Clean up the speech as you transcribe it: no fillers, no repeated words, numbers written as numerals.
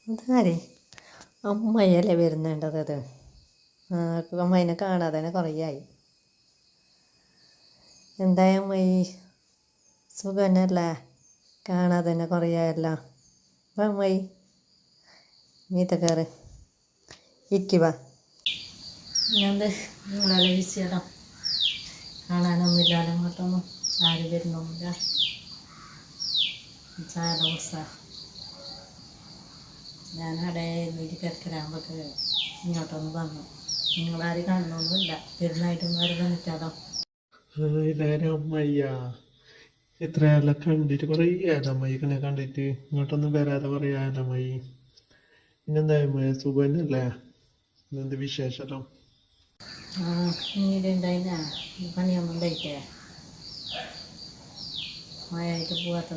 അതാരേ അമ്മയല്ലേ വരുന്നുണ്ടത് അത് അമ്മേനെ കാണാതെ തന്നെ കുറേ ആയി. എന്തായ അമ്മയി സുഖം തന്നെയല്ലേ? കാണാതെ തന്നെ കുറേ ആയല്ലോ. അപ്പം അമ്മയി മീത്ത കയറി ഇരിക്കുക. ഞാൻ നിങ്ങളെല്ലാം വിളിച്ചതാ, കാണാനൊന്നും ഇല്ലാതെ അങ്ങോട്ടൊന്നും ആരും വരുന്നൊന്നുമില്ല. ചായ കുടിച്ച ഞാനവിടെ കിടക്കലാകുമ്പോൾ ഇങ്ങോട്ടൊന്ന് വന്നു. നിങ്ങളാരും കാണുന്നൊന്നുമില്ല, പെരുന്നായിട്ടൊന്നും ആരും വന്നിട്ടാലോ. ഇതാരും അമ്മയ്യാ എത്രയെല്ലാം കണ്ടിട്ട് കുറേ ആയാലും അമ്മയ്ക്കനെ കണ്ടിട്ട് ഇങ്ങോട്ടൊന്നും വരാതെ കുറേ ആയാലും അമ്മയി. പിന്നെന്താ അമ്മ സുഖം തന്നെയല്ലേ? ഇന്നെന്ത് വിശേഷമല്ലോ? നീടെ ഉണ്ടായില്ല പണിയൊന്നും ഉണ്ടായിട്ടേ മഴയായിട്ട് പോവാത്ത